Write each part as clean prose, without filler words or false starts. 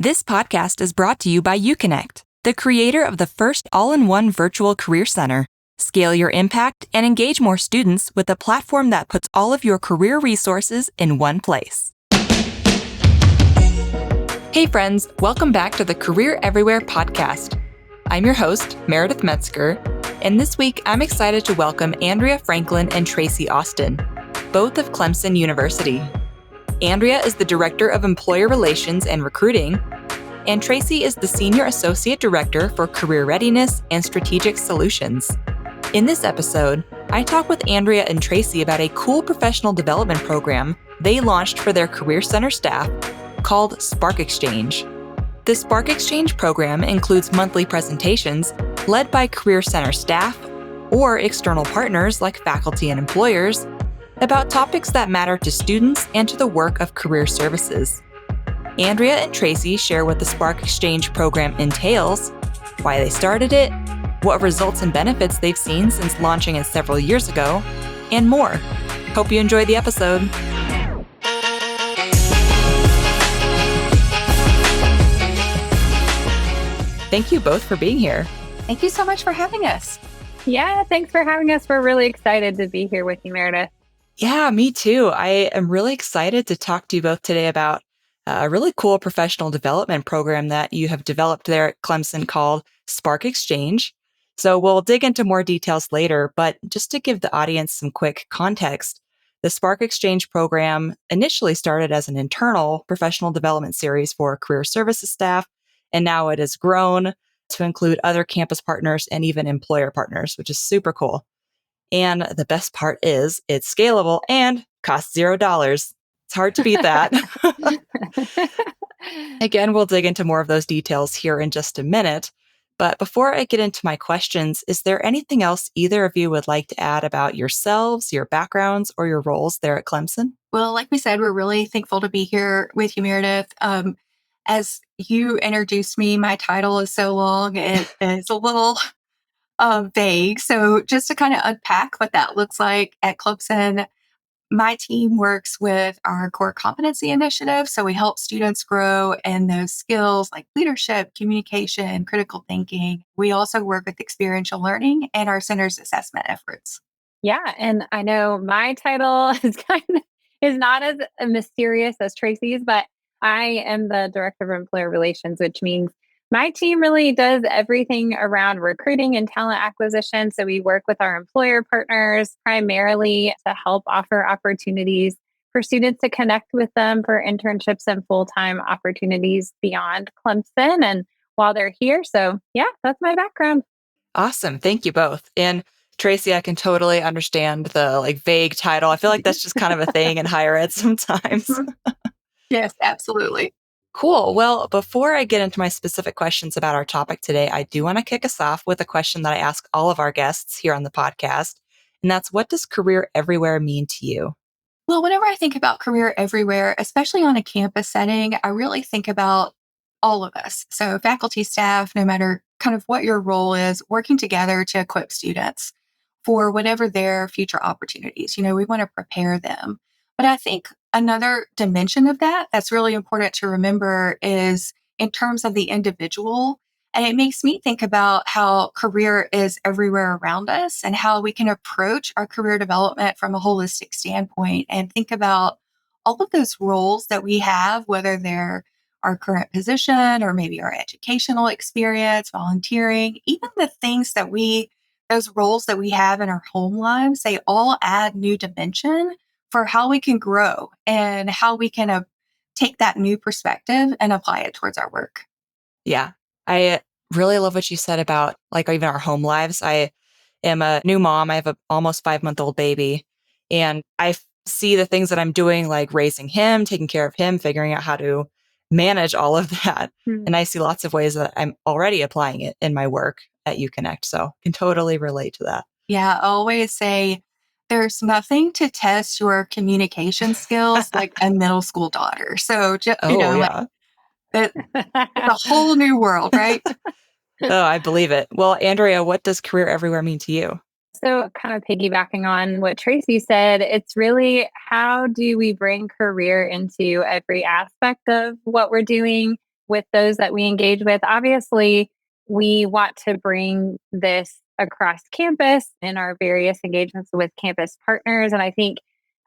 This podcast is brought to you by UConnect, the creator of the first all-in-one virtual career center. Scale your impact and engage more students with a platform that puts all of your career resources in one place. Hey friends, welcome back to the Career Everywhere podcast. I'm your host, Meredith Metzger, and this week I'm excited to welcome Andrea Franklin and Tracy Austin, both of Clemson University. Andrea is the Director of Employer Relations and Recruiting, and Tracy is the Senior Associate Director for Career Readiness and Strategic Solutions. In this episode, I talk with Andrea and Tracy about a cool professional development program they launched for their Career Center staff called Spark Exchange. The Spark Exchange program includes monthly presentations led by Career Center staff or external partners like faculty and employers about topics that matter to students and to the work of career services. Andrea and Tracy share what the Spark Exchange program entails, why they started it, what results and benefits they've seen since launching it several years ago, and more. Hope you enjoy the episode. Thank you both for being here. Thank you so much for having us. Yeah, thanks for having us. We're really excited to be here with you, Meredith. Yeah, me too. I am really excited to talk to you both today about a really cool professional development program that you have developed there at Clemson called Spark Exchange. So we'll dig into more details later, but just to give the audience some quick context, the Spark Exchange program initially started as an internal professional development series for career services staff, and now it has grown to include other campus partners and even employer partners, which is super cool. And the best part is it's scalable and costs $0. It's hard to beat that. Again, we'll dig into more of those details here in just a minute. But before I get into my questions, is there anything else either of you would like to add about yourselves, your backgrounds, or your roles there at Clemson? Well, like we said, we're really thankful to be here with you, Meredith. As you introduced me, my title is so long, it is a little vague. So just to kind of unpack what that looks like at Clemson, my team works with our core competency initiative. So we help students grow in those skills like leadership, communication, critical thinking. We also work with experiential learning and our center's assessment efforts. Yeah, and I know my title is not as mysterious as Tracy's, but I am the Director of Employer Relations, which means my team really does everything around recruiting and talent acquisition. So we work with our employer partners primarily to help offer opportunities for students to connect with them for internships and full-time opportunities beyond Clemson and while they're here. So yeah, that's my background. Awesome. Thank you both. And Tracy, I can totally understand the vague title. I feel like that's just kind of a thing in higher ed sometimes. Yes, absolutely. Cool. Well, before I get into my specific questions about our topic today, I do want to kick us off with a question that I ask all of our guests here on the podcast. And that's, what does career everywhere mean to you? Well, whenever I think about career everywhere, especially on a campus setting, I really think about all of us. So faculty, staff, no matter kind of what your role is, working together to equip students for whatever their future opportunities. We want to prepare them. But I think another dimension of that that's really important to remember is in terms of the individual. And it makes me think about how career is everywhere around us and how we can approach our career development from a holistic standpoint and think about all of those roles that we have, whether they're our current position or maybe our educational experience, volunteering, even the things that those roles that we have in our home lives, they all add new dimension for how we can grow and how we can take that new perspective and apply it towards our work. Yeah, I really love what you said about even our home lives. I am a new mom. I have an almost 5-month-old baby, and I see the things that I'm doing, like raising him, taking care of him, figuring out how to manage all of that. And I see lots of ways that I'm already applying it in my work at UConnect. So I can totally relate to that. Yeah, I always say there's nothing to test your communication skills like a middle school daughter. So, it's a whole new world, right? Oh, I believe it. Well, Andrea, what does career everywhere mean to you? So kind of piggybacking on what Tracy said, it's really how do we bring career into every aspect of what we're doing, with those that we engage with. Obviously, we want to bring this across campus in our various engagements with campus partners. And I think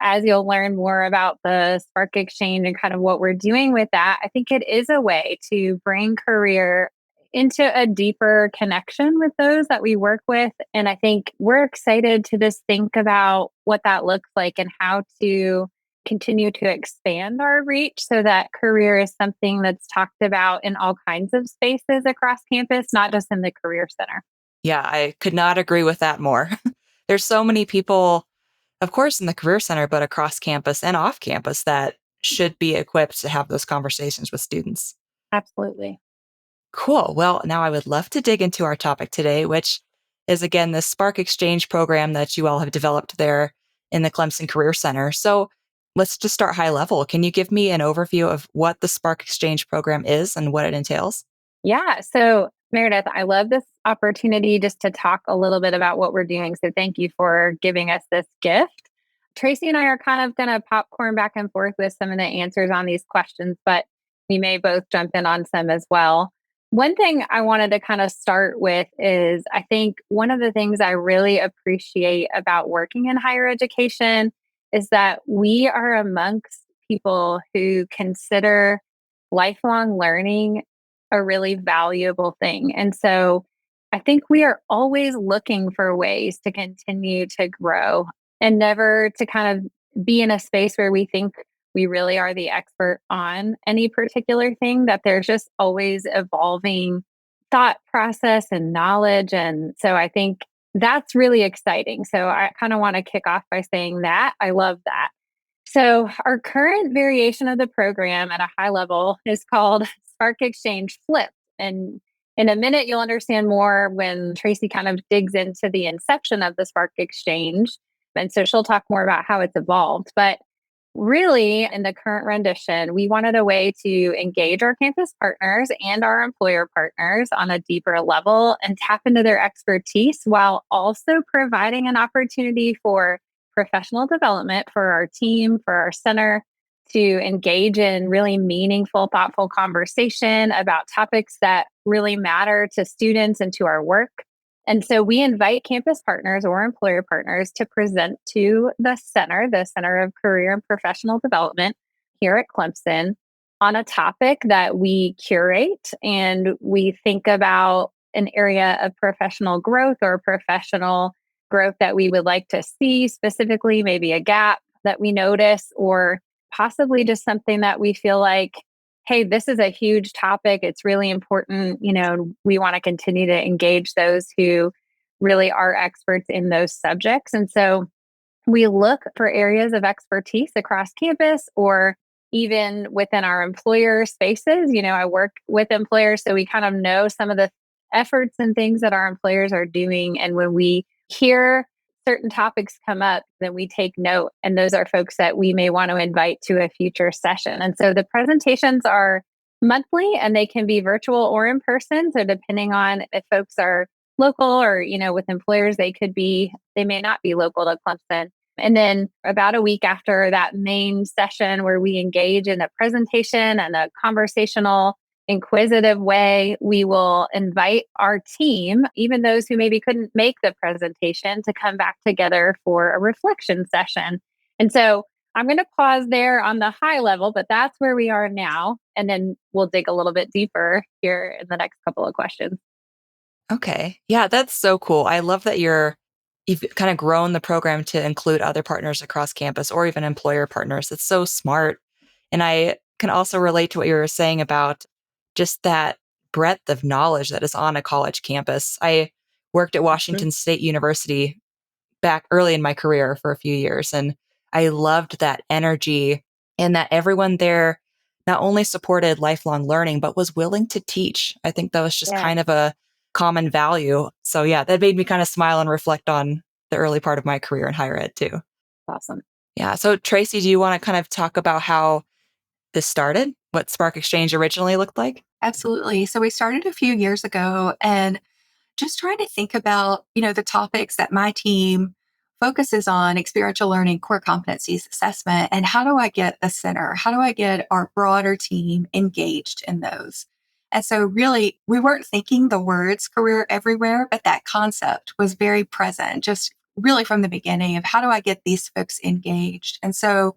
as you'll learn more about the Spark Exchange and kind of what we're doing with that, I think it is a way to bring career into a deeper connection with those that we work with. And I think we're excited to just think about what that looks like and how to continue to expand our reach so that career is something that's talked about in all kinds of spaces across campus, not just in the career center. Yeah, I could not agree with that more. There's so many people, of course, in the Career Center, but across campus and off campus that should be equipped to have those conversations with students. Absolutely. Cool. Well, now I would love to dig into our topic today, which is again the Spark Exchange program that you all have developed there in the Clemson Career Center. So let's just start high level. Can you give me an overview of what the Spark Exchange program is and what it entails? Yeah. So, Meredith, I love this opportunity just to talk a little bit about what we're doing. So, thank you for giving us this gift. Tracy and I are kind of going to popcorn back and forth with some of the answers on these questions, but we may both jump in on some as well. One thing I wanted to kind of start with is I think one of the things I really appreciate about working in higher education is that we are amongst people who consider lifelong learning a really valuable thing. And so I think we are always looking for ways to continue to grow and never to kind of be in a space where we think we really are the expert on any particular thing, that there's just always evolving thought process and knowledge. And so I think that's really exciting. So I kind of want to kick off by saying that I love that. So, our current variation of the program at a high level is called Spark Exchange Flip. And in a minute, you'll understand more when Tracy kind of digs into the inception of the Spark Exchange. And so she'll talk more about how it's evolved. But really, in the current rendition, we wanted a way to engage our campus partners and our employer partners on a deeper level and tap into their expertise while also providing an opportunity for professional development for our team, for our center, to engage in really meaningful, thoughtful conversation about topics that really matter to students and to our work. And so we invite campus partners or employer partners to present to the Center of Career and Professional Development here at Clemson, on a topic that we curate and we think about an area of professional growth or professional growth that we would like to see, specifically, maybe a gap that we notice, or possibly just something that we feel like, hey, this is a huge topic. It's really important. We want to continue to engage those who really are experts in those subjects. And so we look for areas of expertise across campus or even within our employer spaces. I work with employers, so we kind of know some of the efforts and things that our employers are doing. And when we hear certain topics come up, then we take note. And those are folks that we may want to invite to a future session. And so the presentations are monthly and they can be virtual or in person. So depending on if folks are local or, with employers, they may not be local to Clemson. And then about a week after that main session where we engage in a presentation and a conversational inquisitive way, we will invite our team, even those who maybe couldn't make the presentation, to come back together for a reflection session. And so I'm going to pause there on the high level, but that's where we are now. And then we'll dig a little bit deeper here in the next couple of questions. Okay. Yeah, that's so cool. I love that you've kind of grown the program to include other partners across campus or even employer partners. It's so smart. And I can also relate to what you were saying about just that breadth of knowledge that is on a college campus. I worked at Washington State University back early in my career for a few years, and I loved that energy and that everyone there not only supported lifelong learning, but was willing to teach. I think that was just kind of a common value. So yeah, that made me kind of smile and reflect on the early part of my career in higher ed too. Awesome. Yeah. So Tracy, do you want to kind of talk about how this started? What Spark Exchange originally looked like? Absolutely. So we started a few years ago and just trying to think about, the topics that my team focuses on: experiential learning, core competencies, assessment, and how do I get the center? How do I get our broader team engaged in those? And so really, we weren't thinking the words career everywhere, but that concept was very present, just really from the beginning of how do I get these folks engaged? And so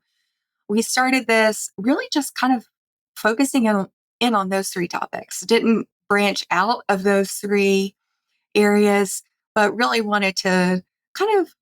we started this really just kind of focusing in on those three topics, didn't branch out of those three areas, but really wanted to kind of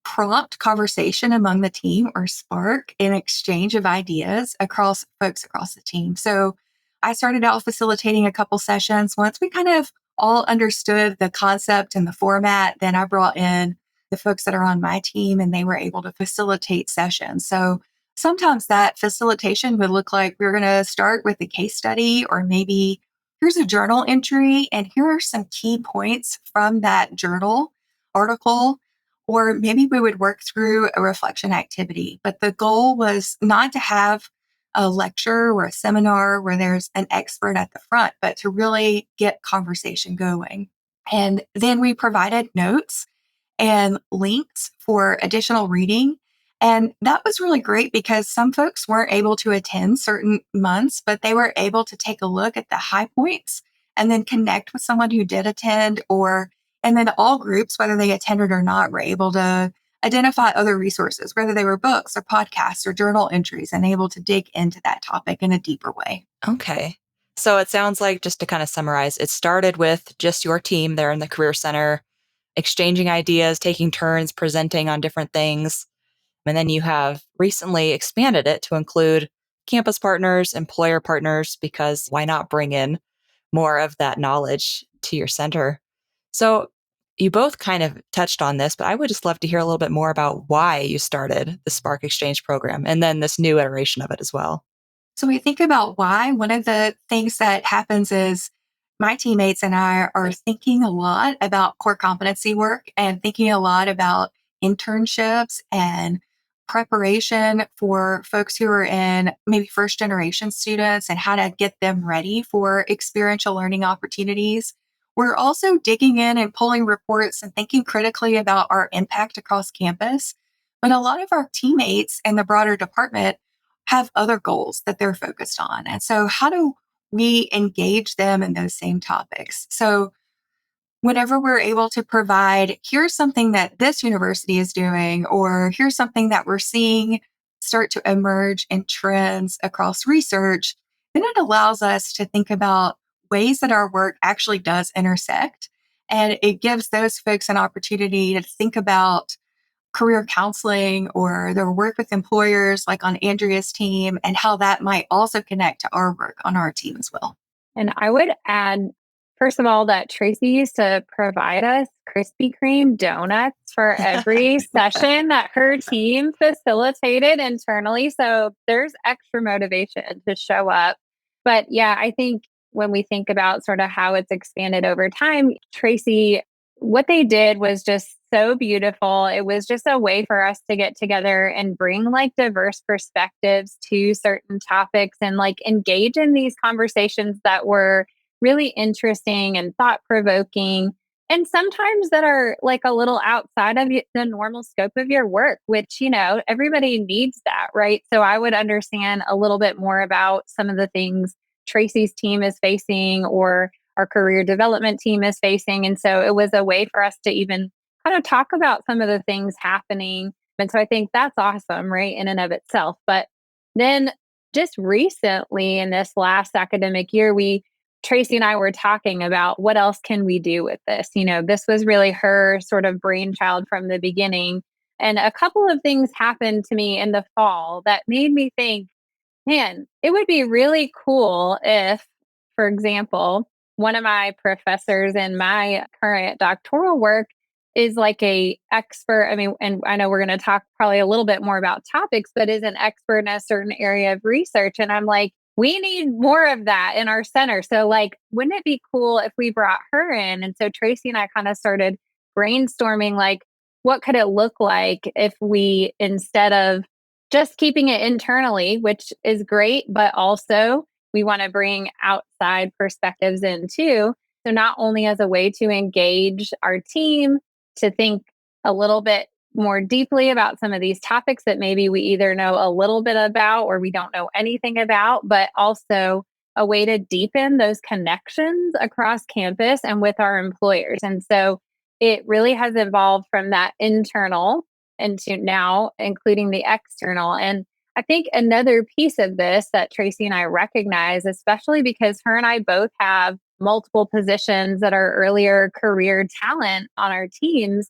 prompt conversation among the team or spark an exchange of ideas across folks across the team. So I started out facilitating a couple sessions. Once we kind of all understood the concept and the format, then I brought in the folks that are on my team and they were able to facilitate sessions. So sometimes that facilitation would look like we're going to start with a case study, or maybe here's a journal entry and here are some key points from that journal article, or maybe we would work through a reflection activity. But the goal was not to have a lecture or a seminar where there's an expert at the front, but to really get conversation going. And then we provided notes and links for additional reading. And that was really great because some folks weren't able to attend certain months, but they were able to take a look at the high points and then connect with someone who did attend, and then all groups, whether they attended or not, were able to identify other resources, whether they were books or podcasts or journal entries, and able to dig into that topic in a deeper way. Okay. So it sounds like, just to kind of summarize, it started with just your team there in the Career Center, exchanging ideas, taking turns, presenting on different things. And then you have recently expanded it to include campus partners, employer partners, because why not bring in more of that knowledge to your center? So you both kind of touched on this, but I would just love to hear a little bit more about why you started the Spark Exchange program and then this new iteration of it as well. So we think about why. One of the things that happens is my teammates and I are thinking a lot about core competency work and thinking a lot about internships and preparation for folks who are in maybe first generation students and how to get them ready for experiential learning opportunities. We're also digging in and pulling reports and thinking critically about our impact across campus. But a lot of our teammates and the broader department have other goals that they're focused on. And so, how do we engage them in those same topics? So, whenever we're able to provide, here's something that this university is doing, or here's something that we're seeing start to emerge in trends across research, then it allows us to think about ways that our work actually does intersect. And it gives those folks an opportunity to think about career counseling or their work with employers, like on Andrea's team, and how that might also connect to our work on our team as well. And I would add, first of all, that Tracy used to provide us Krispy Kreme donuts for every session that her team facilitated internally. So there's extra motivation to show up. But yeah, I think when we think about sort of how it's expanded over time, Tracy, what they did was just so beautiful. It was just a way for us to get together and bring like diverse perspectives to certain topics and like engage in these conversations that were really interesting and thought provoking. And sometimes that are like a little outside of the normal scope of your work, which, everybody needs that, right? So I would understand a little bit more about some of the things Tracy's team is facing or our career development team is facing. And so it was a way for us to even kind of talk about some of the things happening. And so I think that's awesome, right, in and of itself. But then just recently in this last academic year, Tracy and I were talking about what else can we do with this? This was really her sort of brainchild from the beginning. And a couple of things happened to me in the fall that made me think, man, it would be really cool if, for example, one of my professors in my current doctoral work is like a expert. I mean, and I know we're going to talk probably a little bit more about topics, but is an expert in a certain area of research. And I'm like, we need more of that in our center. So like, wouldn't it be cool if we brought her in? And so Tracy and I kind of started brainstorming, like, what could it look like if we, instead of just keeping it internally, which is great, but also we want to bring outside perspectives in too. So not only as a way to engage our team, to think a little bit more deeply about some of these topics that maybe we either know a little bit about or we don't know anything about, but also a way to deepen those connections across campus and with our employers. And so it really has evolved from that internal into now including the external. And I think another piece of this that Tracy and I recognize, especially because her and I both have multiple positions that are earlier career talent on our teams,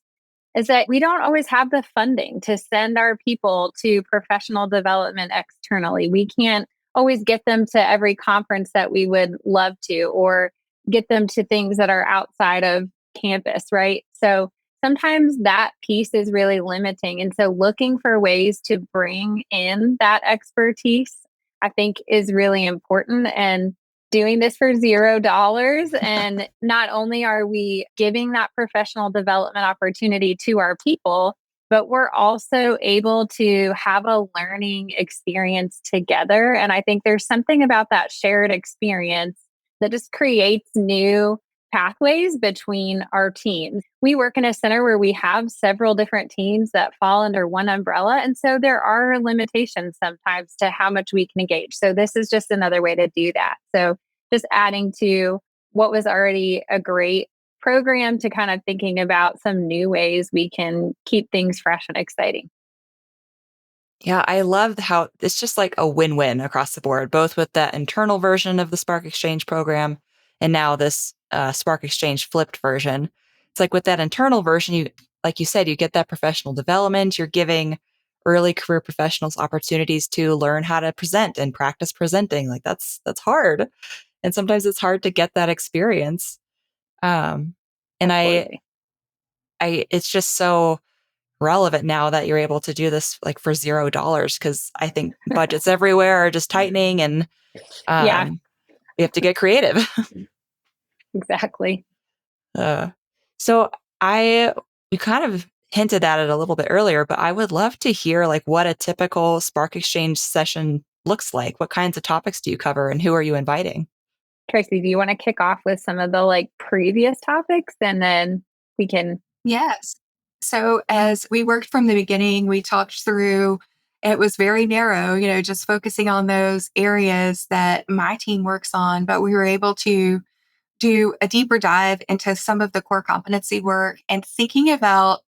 is that we don't always have the funding to send our people to professional development externally. We can't always get them to every conference that we would love to, or get them to things that are outside of campus, right? So sometimes that piece is really limiting. And so looking for ways to bring in that expertise, I think is really important. And doing this for $0. And not only are we giving that professional development opportunity to our people, but we're also able to have a learning experience together. And I think there's something about that shared experience that just creates new pathways between our teams. We work in a center where we have several different teams that fall under one umbrella. And so there are limitations sometimes to how much we can engage. So this is just another way to do that. So just adding to what was already a great program to kind of thinking about some new ways we can keep things fresh and exciting. Yeah, I love how it's just like a win-win across the board, both with that internal version of the Spark Exchange program and now this Spark Exchange flipped version. It's like with that internal version, you, like you said, you get that professional development. You're giving early career professionals opportunities to learn how to present and practice presenting. Like that's hard, and sometimes it's hard to get that experience. Um, and Absolutely. I, it's just so relevant now that you're able to do this like for $0 because I think budgets everywhere are just tightening and Yeah, um, we have to get creative. exactly. uh, so I we kind of hinted at it a little bit earlier, but I would love to hear like what a typical Spark Exchange session looks like. What kinds of topics do you cover and who are you inviting? Tracy, do you want to kick off with some of the like previous topics and then we can? Yes. So as we worked from the beginning, we talked through, it was very narrow, just focusing on those areas that my team works on, but we were able to do a deeper dive into some of the core competency work and thinking about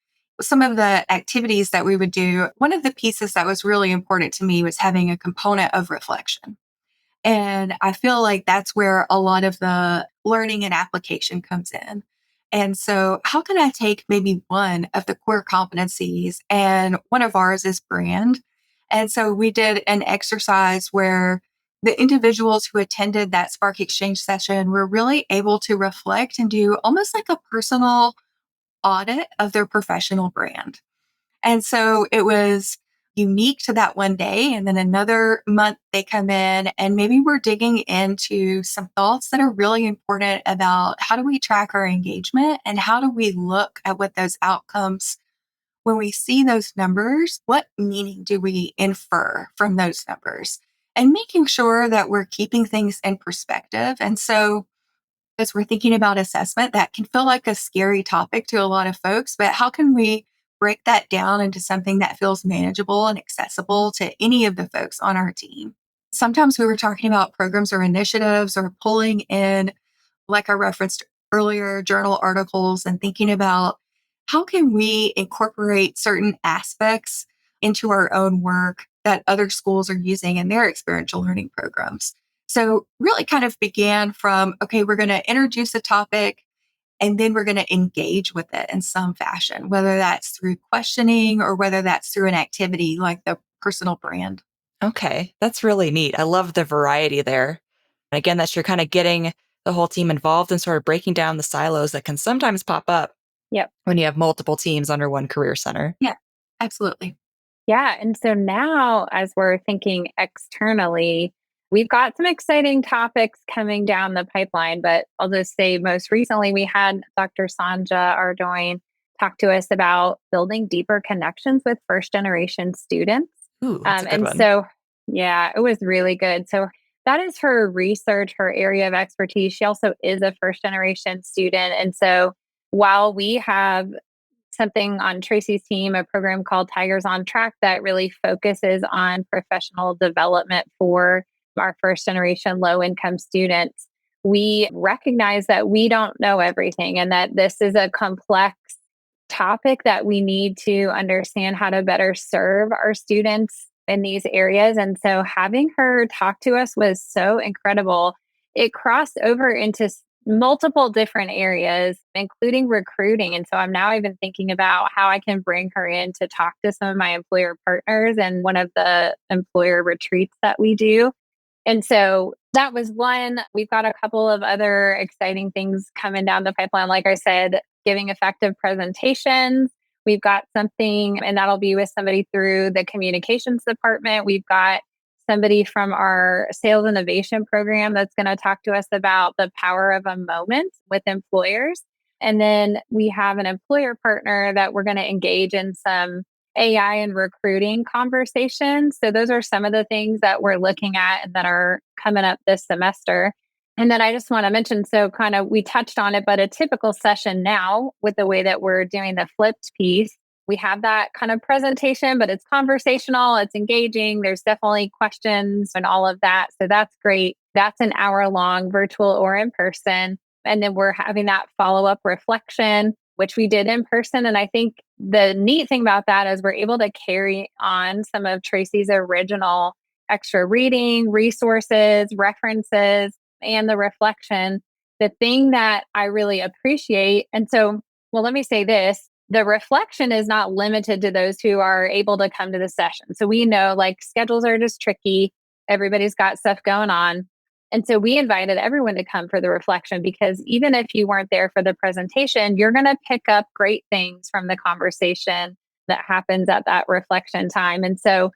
some of the activities that we would do. One of the pieces that was really important to me was having a component of reflection. And I feel like that's where a lot of the learning and application comes in. And so, how can I take maybe one of the core competencies? And one of ours is brand. And so, we did an exercise where the individuals who attended that Spark Exchange session were really able to reflect and do almost like a personal audit of their professional brand. And so it was unique to that one day. And then another month they come in and maybe we're digging into some thoughts that are really important about how do we track our engagement and how do we look at what those outcomes, when we see those numbers, what meaning do we infer from those numbers? And making sure that we're keeping things in perspective. And so as we're thinking about assessment, that can feel like a scary topic to a lot of folks, but how can we break that down into something that feels manageable and accessible to any of the folks on our team? Sometimes we were talking about programs or initiatives or pulling in, like I referenced earlier, journal articles and thinking about how can we incorporate certain aspects into our own work that other schools are using in their experiential learning programs. So really kind of began from, okay, we're going to introduce a topic and then we're going to engage with it in some fashion, whether that's through questioning or whether that's through an activity like the personal brand. Okay, that's really neat. I love the variety there. And again, that you're kind of getting the whole team involved and sort of breaking down the silos that can sometimes pop up Yep. when you have multiple teams under one career center. Yeah, absolutely. Yeah. And so now, as we're thinking externally, we've got some exciting topics coming down the pipeline. But I'll just say, most recently, we had Dr. Sanja Ardoin talk to us about building deeper connections with first generation students. Ooh, that's a good And one. so, yeah, it was really good. So, that is her research, her area of expertise. She also is a first generation student. And so, while we have something on Tracy's team, a program called Tigers on Track that really focuses on professional development for our first generation low income students, we recognize that we don't know everything and that this is a complex topic that we need to understand how to better serve our students in these areas. And so having her talk to us was so incredible. It crossed over into multiple different areas, including recruiting. And so I'm now even thinking about how I can bring her in to talk to some of my employer partners and one of the employer retreats that we do. And so that was one. We've got a couple of other exciting things coming down the pipeline. Like I said, giving effective presentations. We've got something, and that'll be with somebody through the communications department. We've got somebody from our sales innovation program that's going to talk to us about the power of a moment with employers. And then we have an employer partner that we're going to engage in some AI and recruiting conversations. So those are some of the things that we're looking at and that are coming up this semester. And then I just want to mention, so kind of we touched on it, but a typical session now with the way that we're doing the flipped piece, we have that kind of presentation, but it's conversational, it's engaging. There's definitely questions and all of that. So that's great. That's an hour long, virtual or in person. And then we're having that follow up reflection, which we did in person. And I think the neat thing about that is we're able to carry on some of Tracy's original extra reading, resources, references, and the reflection. The thing that I really appreciate, and so, well, let me say this, the reflection is not limited to those who are able to come to the session. So we know like schedules are just tricky. Everybody's got stuff going on. And so we invited everyone to come for the reflection because even if you weren't there for the presentation, you're going to pick up great things from the conversation that happens at that reflection time. And so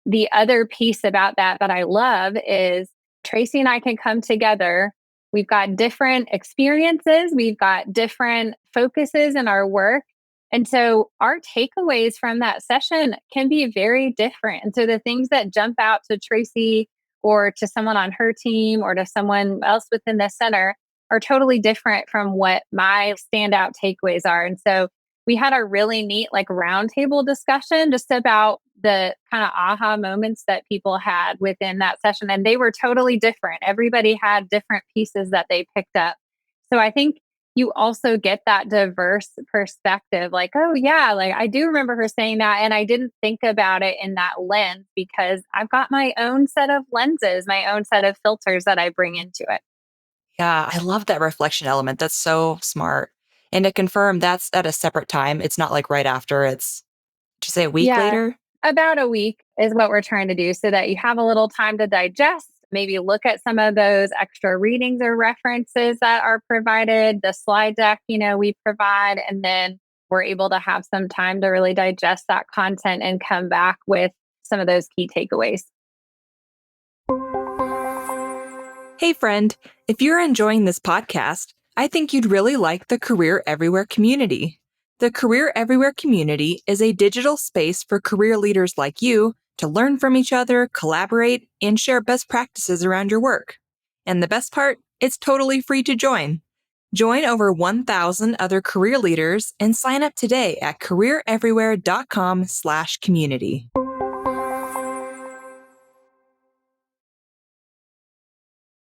the other piece about that I love is Tracy and I can come together. We've got different experiences, we've got different focuses in our work. And so our takeaways from that session can be very different. And so the things that jump out to Tracy or to someone on her team or to someone else within the center are totally different from what my standout takeaways are. And so we had a really neat like roundtable discussion just about the kind of aha moments that people had within that session. And they were totally different. Everybody had different pieces that they picked up. So I think you also get that diverse perspective. Like, oh, yeah, like I do remember her saying that. And I didn't think about it in that lens because I've got my own set of lenses, my own set of filters that I bring into it. Yeah, I love that reflection element. That's so smart. And to confirm, that's at a separate time. It's not like right after. It's, did you say a week Yeah, later? about a week is what we're trying to do so that you have a little time to digest, maybe look at some of those extra readings or references that are provided, the slide deck, we provide, and then we're able to have some time to really digest that content and come back with some of those key takeaways. Hey, friend, if you're enjoying this podcast, I think you'd really like the Career Everywhere community. The Career Everywhere community is a digital space for career leaders like you to learn from each other, collaborate, and share best practices around your work. And the best part, it's totally free to join. Join over 1,000 other career leaders and sign up today at careereverywhere.com/community.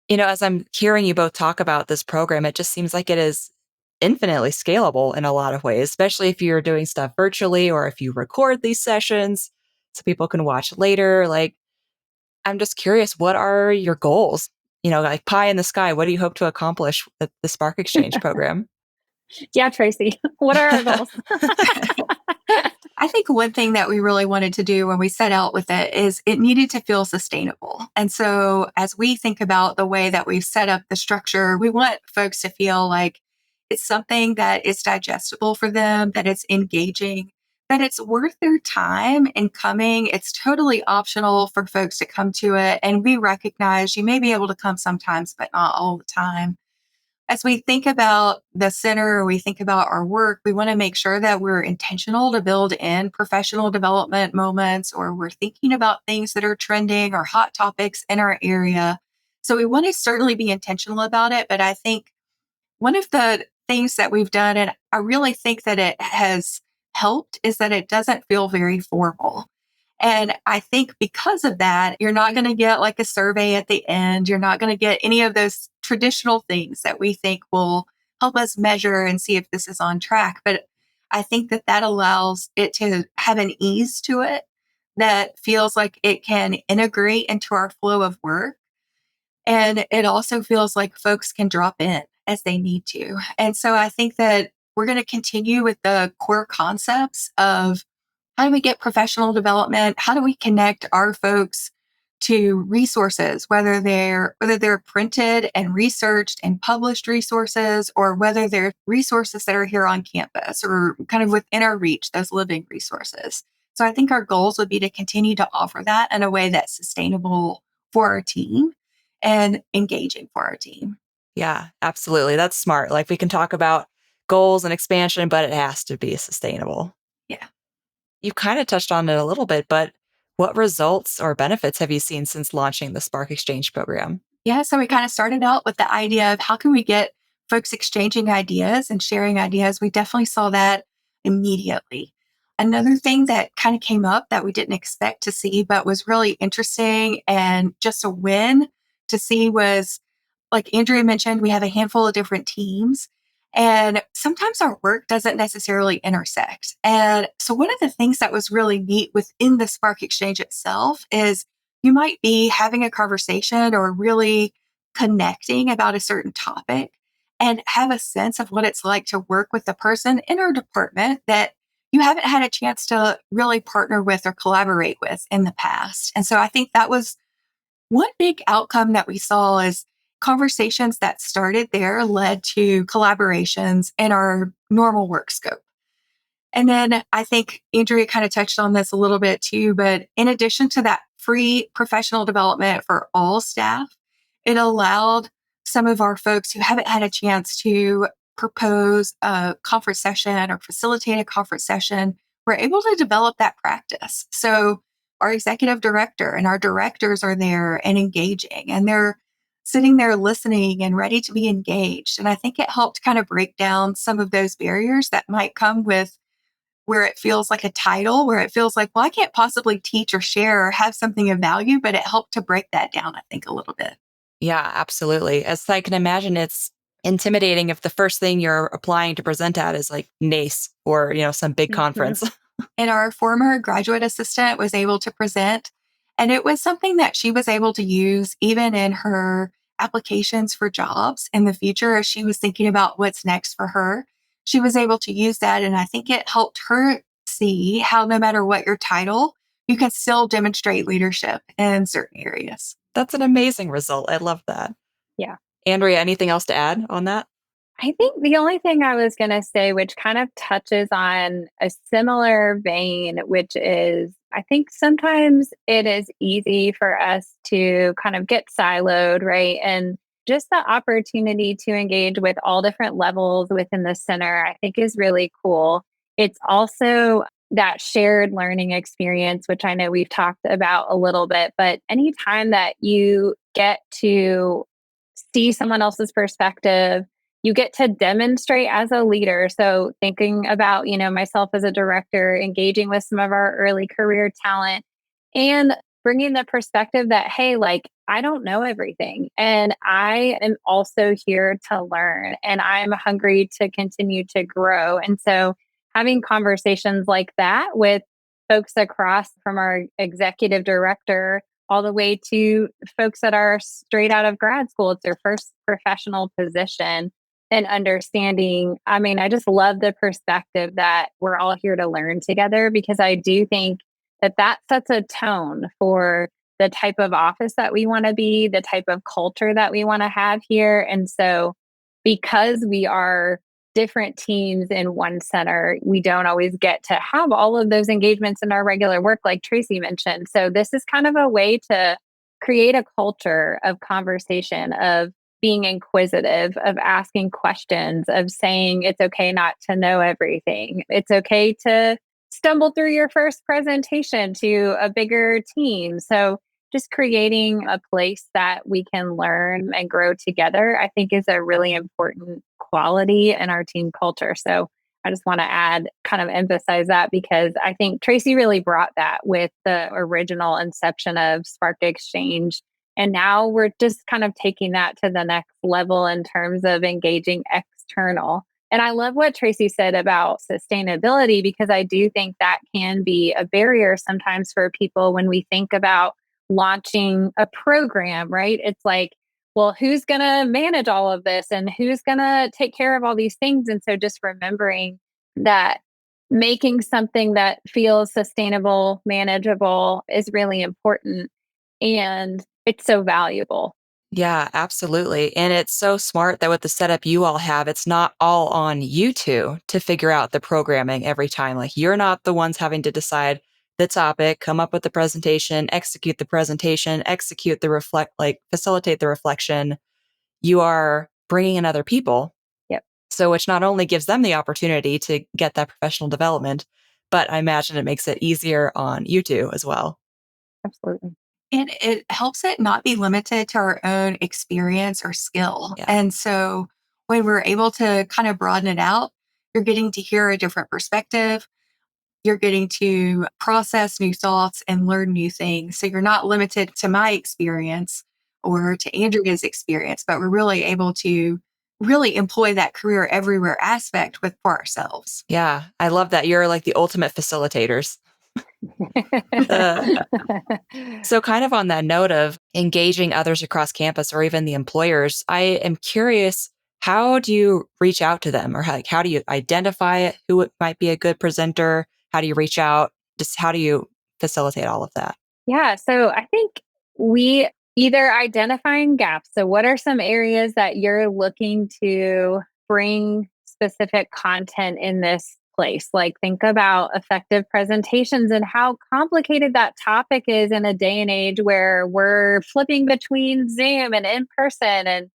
As I'm hearing you both talk about this program, it just seems like it is infinitely scalable in a lot of ways, especially if you're doing stuff virtually or if you record these sessions so people can watch later. Like, I'm just curious, what are your goals? Like pie in the sky, what do you hope to accomplish with the Spark Exchange program? Yeah, Tracy, what are our goals? I think one thing that we really wanted to do when we set out with it is it needed to feel sustainable. And so as we think about the way that we've set up the structure, we want folks to feel like it's something that is digestible for them, that it's engaging, that it's worth their time in coming. It's totally optional for folks to come to it. And we recognize you may be able to come sometimes, but not all the time. As we think about the center, we think about our work, we want to make sure that we're intentional to build in professional development moments, or we're thinking about things that are trending or hot topics in our area. So we want to certainly be intentional about it. But I think one of the things that we've done, and I really think that it has helped, is that it doesn't feel very formal. And I think because of that, you're not going to get like a survey at the end. You're not going to get any of those traditional things that we think will help us measure and see if this is on track. But I think that that allows it to have an ease to it that feels like it can integrate into our flow of work. And it also feels like folks can drop in as they need to. And so I think that we're going to continue with the core concepts of how do we get professional development? How do we connect our folks to resources, whether they're printed and researched and published resources, or whether they're resources that are here on campus or kind of within our reach, those living resources. So I think our goals would be to continue to offer that in a way that's sustainable for our team and engaging for our team. Yeah, absolutely. That's smart. Like we can talk about goals and expansion, but it has to be sustainable. Yeah. You kind of touched on it a little bit, but what results or benefits have you seen since launching the Spark Exchange program? Yeah. So we kind of started out with the idea of how can we get folks exchanging ideas and sharing ideas. We definitely saw that immediately. Another thing that kind of came up that we didn't expect to see, but was really interesting and just a win to see was like Andrea mentioned, we have a handful of different teams. And sometimes our work doesn't necessarily intersect. And so, one of the things that was really neat within the Spark Exchange itself is you might be having a conversation or really connecting about a certain topic and have a sense of what it's like to work with the person in our department that you haven't had a chance to really partner with or collaborate with in the past. And so I think that was one big outcome that we saw is conversations that started there led to collaborations in our normal work scope. And then I think Andrea kind of touched on this a little bit too, but in addition to that free professional development for all staff, it allowed some of our folks who haven't had a chance to propose a conference session or facilitate a conference session, were able to develop that practice. So our executive director and our directors are there and engaging, and they're sitting there listening and ready to be engaged. And I think it helped kind of break down some of those barriers that might come with where it feels like a title, where it feels like, well, I can't possibly teach or share or have something of value, but it helped to break that down, I think, a little bit. Yeah, absolutely. As I can imagine, it's intimidating if the first thing you're applying to present at is like NACE or, some big Mhm. conference. And our former graduate assistant was able to present, and it was something that she was able to use even in her applications for jobs in the future as she was thinking about what's next for her. She was able to use that, and I think it helped her see how no matter what your title, you can still demonstrate leadership in certain areas. That's an amazing result. I love that. Yeah. Andrea, anything else to add on that? I think the only thing I was going to say, which kind of touches on a similar vein, which is I think sometimes it is easy for us to kind of get siloed, right? And just the opportunity to engage with all different levels within the center, I think is really cool. It's also that shared learning experience, which I know we've talked about a little bit, but anytime that you get to see someone else's perspective, you get to demonstrate as a leader. So thinking about, myself as a director, engaging with some of our early career talent and bringing the perspective that, hey, like, I don't know everything. And I am also here to learn and I'm hungry to continue to grow. And so having conversations like that with folks across from our executive director all the way to folks that are straight out of grad school, it's their first professional position and understanding. I mean, I just love the perspective that we're all here to learn together because I do think that that sets a tone for the type of office that we want to be, the type of culture that we want to have here. And so, because we are different teams in one center, we don't always get to have all of those engagements in our regular work, like Tracy mentioned. So, this is kind of a way to create a culture of conversation, of being inquisitive, of asking questions, of saying it's okay not to know everything. It's okay to stumble through your first presentation to a bigger team. So, just creating a place that we can learn and grow together, I think is a really important quality in our team culture. So, I just want to kind of emphasize that because I think Tracy really brought that with the original inception of Spark Exchange. And now we're just kind of taking that to the next level in terms of engaging external. And I love what Tracy said about sustainability because I do think that can be a barrier sometimes for people when we think about launching a program, right? It's like, well, who's going to manage all of this and who's going to take care of all these things? And so just remembering that making something that feels sustainable, manageable is really important. And it's so valuable. Yeah, absolutely. And it's so smart that with the setup you all have, it's not all on you two to figure out the programming every time. Like you're not the ones having to decide the topic, come up with the presentation, execute the presentation, execute the facilitate the reflection. You are bringing in other people. Yep. So which not only gives them the opportunity to get that professional development, but I imagine it makes it easier on you two as well. Absolutely. And it helps it not be limited to our own experience or skill. Yeah. And so when we're able to kind of broaden it out, you're getting to hear a different perspective. You're getting to process new thoughts and learn new things. So you're not limited to my experience or to Andrea's experience, but we're really able to really employ that career everywhere aspect for ourselves. Yeah. I love that. You're like the ultimate facilitators. So kind of on that note of engaging others across campus or even the employers, I am curious, how do you reach out to them or how do you identify who might be a good presenter? How do you reach out? Just how do you facilitate all of that? Yeah. So I think we either identifying gaps. So, what are some areas that you're looking to bring specific content in this place? Like, think about effective presentations and how complicated that topic is in a day and age where we're flipping between Zoom and in person and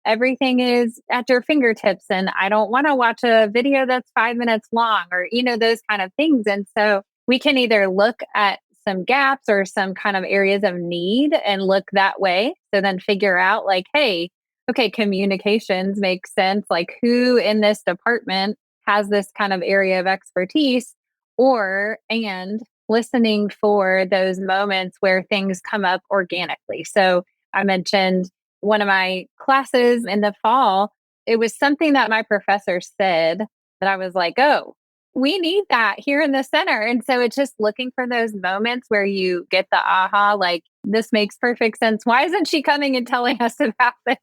everything is at your fingertips. And I don't want to watch a video that's 5 minutes long or, those kind of things. And so, we can either look at some gaps or some kind of areas of need and look that way. So then figure out like, hey, okay, communications makes sense. Like who in this department has this kind of area of expertise and listening for those moments where things come up organically. So I mentioned one of my classes in the fall, it was something that my professor said that I was like, oh, we need that here in the center. And so it's just looking for those moments where you get the aha, like, this makes perfect sense. Why isn't she coming and telling us about this?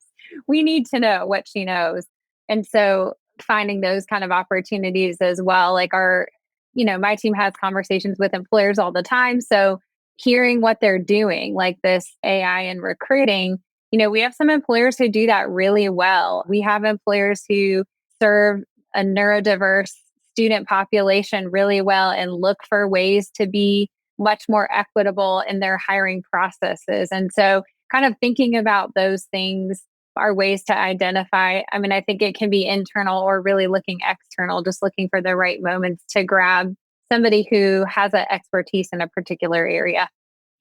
We need to know what she knows. And so finding those kind of opportunities as well, like my team has conversations with employers all the time. So hearing what they're doing, like this AI and recruiting, we have some employers who do that really well. We have employers who serve a neurodiverse student population really well and look for ways to be much more equitable in their hiring processes. And so, kind of thinking about those things are ways to identify. I mean, I think it can be internal or really looking external, just looking for the right moments to grab somebody who has an expertise in a particular area.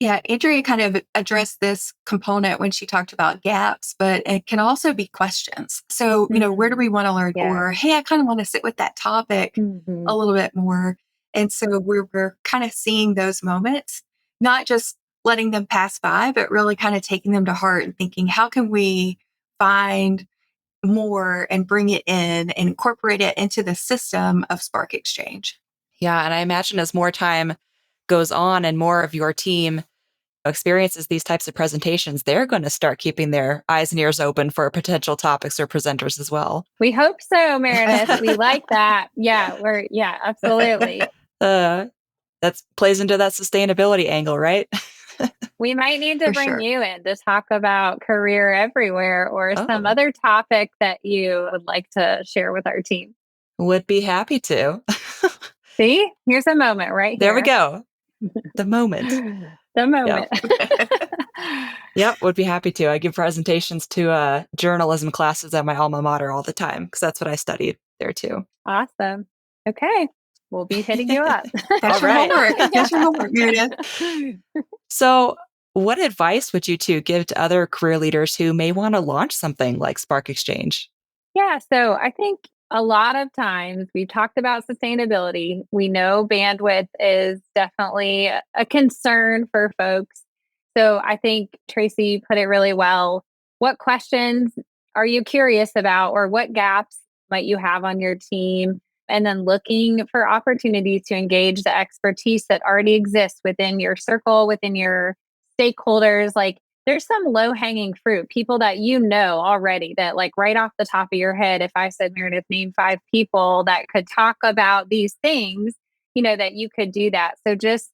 Yeah, Andrea kind of addressed this component when she talked about gaps, but it can also be questions. So, where do we want to learn? Yeah. Or, hey, I kind of want to sit with that topic a little bit more. And so we're kind of seeing those moments, not just letting them pass by, but really kind of taking them to heart and thinking, how can we find more and bring it in and incorporate it into the system of Spark Exchange? Yeah. And I imagine as more time goes on and more of your team experiences these types of presentations, they're going to start keeping their eyes and ears open for potential topics or presenters as well. We hope so, Meredith. We like that. Yeah, absolutely. That plays into that sustainability angle, right? We might need to bring you in to talk about career everywhere or some other topic that you would like to share with our team. Would be happy to. See, here's a moment right there here. There we go. The moment. The moment. Yep, would be happy to. I give presentations to journalism classes at my alma mater all the time because that's what I studied there too. Awesome. Okay. We'll be hitting you up. That's your homework. That's your homework, Meredith. So what advice would you two give to other career leaders who may want to launch something like Spark Exchange? Yeah. So I think a lot of times we've talked about sustainability. We know bandwidth is definitely a concern for folks. So I think Tracy put it really well. What questions are you curious about, or what gaps might you have on your team? And then looking for opportunities to engage the expertise that already exists within your circle, within your stakeholders. Like, there's some low hanging fruit, people that you know already, that like right off the top of your head, if I said, Meredith, name 5 people that could talk about these things, that you could do that. So just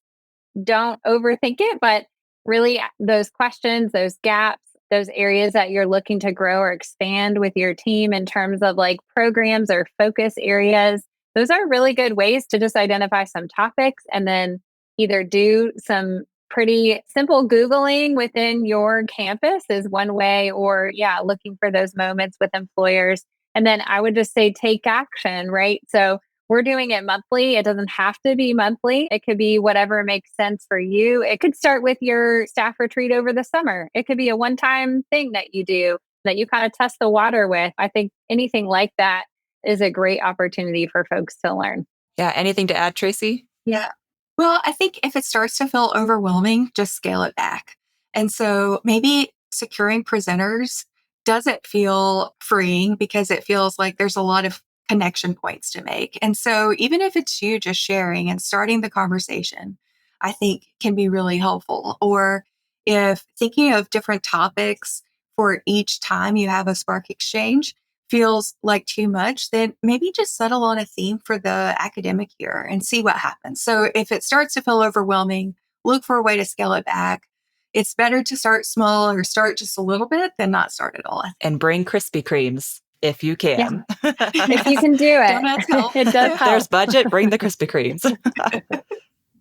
don't overthink it, but really those questions, those gaps, those areas that you're looking to grow or expand with your team in terms of like programs or focus areas, those are really good ways to just identify some topics and then either do some pretty simple Googling within your campus is one way, or looking for those moments with employers. And then I would just say take action, right? So we're doing it monthly. It doesn't have to be monthly. It could be whatever makes sense for you. It could start with your staff retreat over the summer. It could be a one-time thing that you do that you kind of test the water with. I think anything like that is a great opportunity for folks to learn. Yeah. Anything to add, Tracy? Yeah. Well, I think if it starts to feel overwhelming, just scale it back. And so maybe securing presenters doesn't feel freeing because it feels like there's a lot of connection points to make. And so even if it's you just sharing and starting the conversation, I think can be really helpful. Or if thinking of different topics for each time you have a Spark exchange feels like too much, then maybe just settle on a theme for the academic year and see what happens. So if it starts to feel overwhelming, look for a way to scale it back. It's better to start small or start just a little bit than not start at all. And bring Krispy Kremes if you can. Yeah. If you can do it, Donuts help. It does help. There's budget, bring the Krispy Kremes.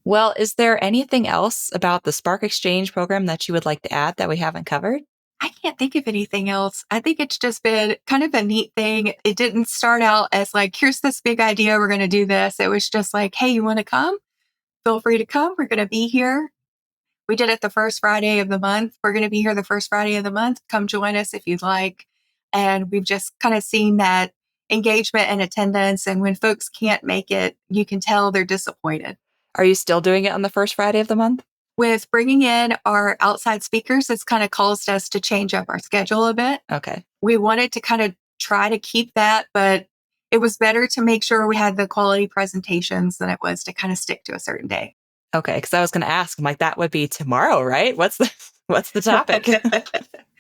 Well, is there anything else about the Spark Exchange program that you would like to add that we haven't covered? I can't think of anything else. I think it's just been kind of a neat thing. It didn't start out as like, here's this big idea, we're going to do this. It was just like, hey, you want to come? Feel free to come. We're going to be here. We did it the first Friday of the month. We're going to be here the first Friday of the month. Come join us if you'd like. And we've just kind of seen that engagement and attendance. And when folks can't make it, you can tell they're disappointed. Are you still doing it on the first Friday of the month? With bringing in our outside speakers, it's kind of caused us to change up our schedule a bit. Okay. We wanted to kind of try to keep that, but it was better to make sure we had the quality presentations than it was to kind of stick to a certain day. Okay. Because I was going to ask, I'm like, that would be tomorrow, right? What's the topic?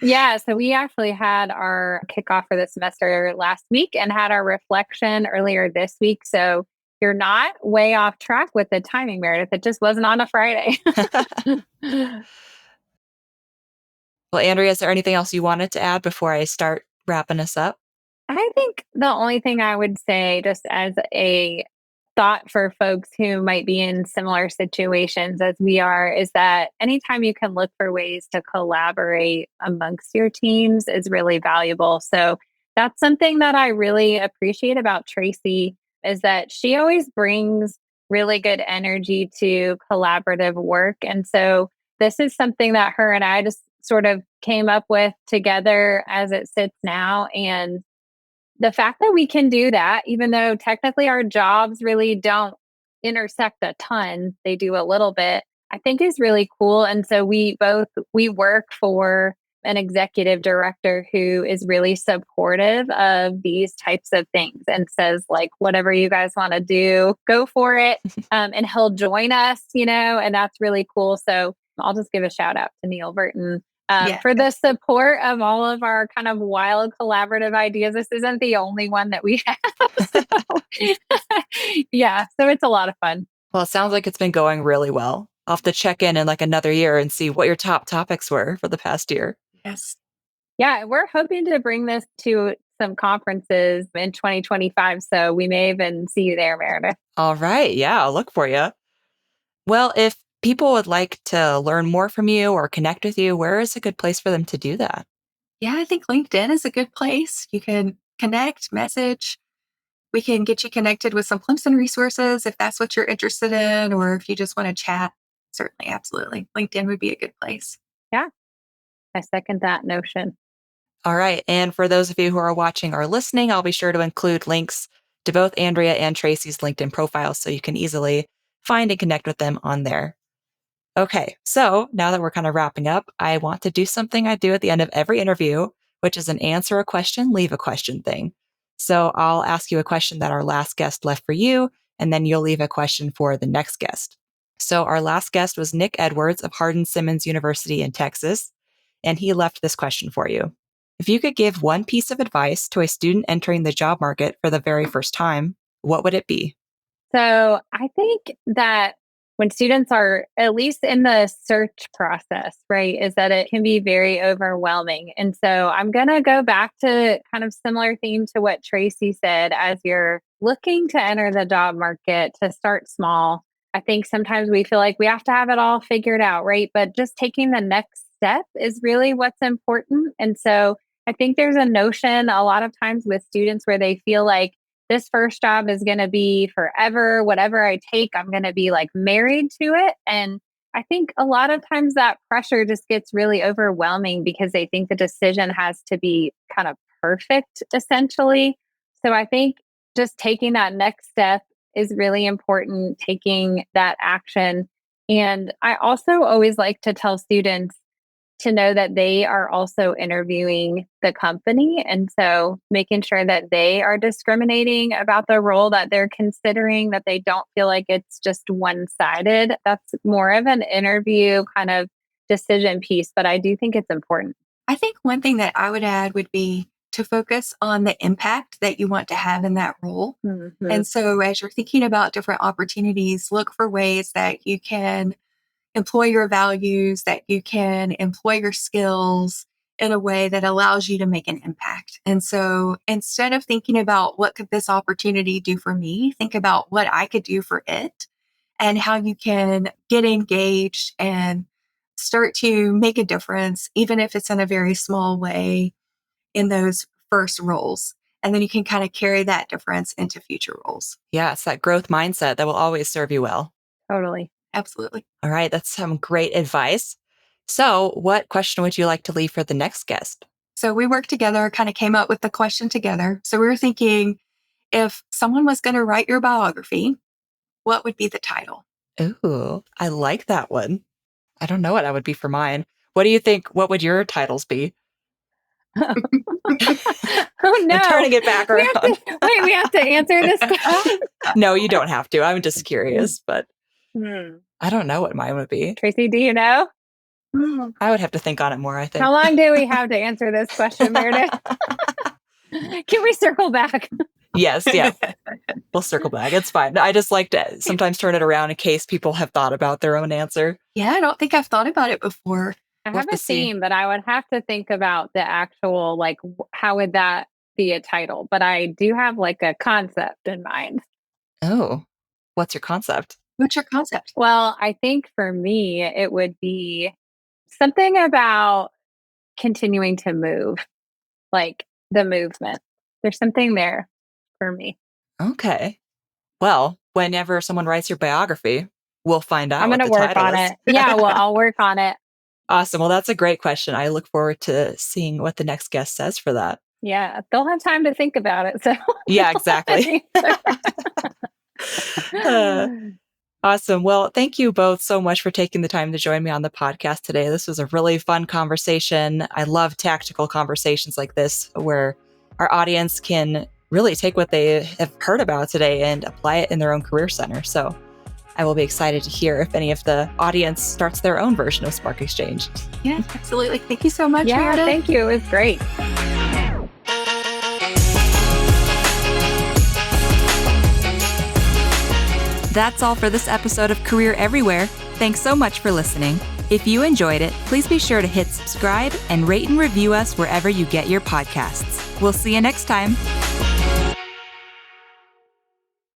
Yeah. So we actually had our kickoff for the semester last week and had our reflection earlier this week. So you're not way off track with the timing, Meredith. It just wasn't on a Friday. Well, Andrea, is there anything else you wanted to add before I start wrapping us up? I think the only thing I would say, just as a thought for folks who might be in similar situations as we are, is that anytime you can look for ways to collaborate amongst your teams is really valuable. So that's something that I really appreciate about Tracy, is that she always brings really good energy to collaborative work. And so this is something that her and I just sort of came up with together as it sits now. And the fact that we can do that, even though technically our jobs really don't intersect a ton, they do a little bit, I think is really cool. And so we work for an executive director who is really supportive of these types of things and says, like, whatever you guys want to do, go for it. And he'll join us, and that's really cool. So I'll just give a shout out to Neil Burton for the support of all of our kind of wild collaborative ideas. This isn't the only one that we have. So, so it's a lot of fun. Well, it sounds like it's been going really well. I'll have to check in like another year and see what your top topics were for the past year. Yes. Yeah, we're hoping to bring this to some conferences in 2025. So we may even see you there, Meredith. All right. Yeah, I'll look for you. Well, if people would like to learn more from you or connect with you, where is a good place for them to do that? Yeah, I think LinkedIn is a good place. You can connect, message. We can get you connected with some Clemson resources if that's what you're interested in, or if you just want to chat. Certainly, absolutely. LinkedIn would be a good place. Yeah, I second that notion. All right. And for those of you who are watching or listening, I'll be sure to include links to both Andrea and Tracy's LinkedIn profiles so you can easily find and connect with them on there. Okay, so now that we're kind of wrapping up, I want to do something I do at the end of every interview, which is an answer a question, leave a question thing. So I'll ask you a question that our last guest left for you, and then you'll leave a question for the next guest. So our last guest was Nick Edwards of Hardin-Simmons University in Texas, and he left this question for you. If you could give one piece of advice to a student entering the job market for the very first time, what would it be? So I think that when students are at least in the search process, right, is that it can be very overwhelming. And so I'm going to go back to kind of similar theme to what Tracy said. As you're looking to enter the job market, to start small. I think sometimes we feel like we have to have it all figured out, right? But just taking the next step is really what's important. And so I think there's a notion a lot of times with students where they feel like this first job is going to be forever. Whatever I take, I'm going to be like married to it. And I think a lot of times that pressure just gets really overwhelming because they think the decision has to be kind of perfect, essentially. So I think just taking that next step is really important, taking that action. And I also always like to tell students to know that they are also interviewing the company. And so making sure that they are discriminating about the role that they're considering, that they don't feel like it's just one-sided. That's more of an interview kind of decision piece, but I do think it's important. I think one thing that I would add would be to focus on the impact that you want to have in that role. Mm-hmm. And so as you're thinking about different opportunities, look for ways that you can employ your values, that you can employ your skills in a way that allows you to make an impact. And so instead of thinking about what could this opportunity do for me, think about what I could do for it and how you can get engaged and start to make a difference, even if it's in a very small way in those first roles. And then you can kind of carry that difference into future roles. Yeah, it's that growth mindset that will always serve you well. Totally. Absolutely. All right, that's some great advice. So what question would you like to leave for the next guest? So we worked together, kind of came up with the question together. So we were thinking, if someone was going to write your biography, what would be the title? Ooh, I like that one. I don't know what that would be for mine. What do you think? What would your titles be? Oh no! I'm turning it back around. We have to answer this question. No, you don't have to. I'm just curious, but I don't know what mine would be. Tracy, do you know? I would have to think on it more, I think. How long do we have to answer this question, Meredith? Can we circle back? Yes, yeah. We'll circle back. It's fine. I just like to sometimes turn it around in case people have thought about their own answer. Yeah, I don't think I've thought about it before. I have a theme, but I would have to think about the actual, like, how would that be a title? But I do have like a concept in mind. Oh, what's your concept? What's your concept? Well, I think for me, it would be something about continuing to move, like the movement. There's something there for me. Okay. Well, whenever someone writes your biography, we'll find out. I'm going to work on it. Yeah, well, I'll work on it. Awesome. Well, that's a great question. I look forward to seeing what the next guest says for that. Yeah, they'll have time to think about it. So yeah, exactly. Awesome. Well, thank you both so much for taking the time to join me on the podcast today. This was a really fun conversation. I love tactical conversations like this where our audience can really take what they have heard about today and apply it in their own career center. So I will be excited to hear if any of the audience starts their own version of Spark Exchange. Yeah, absolutely. Thank you so much, Yeah, Meredith. thank you. It was great. That's all for this episode of Career Everywhere. Thanks so much for listening. If you enjoyed it, please be sure to hit subscribe and rate and review us wherever you get your podcasts. We'll see you next time.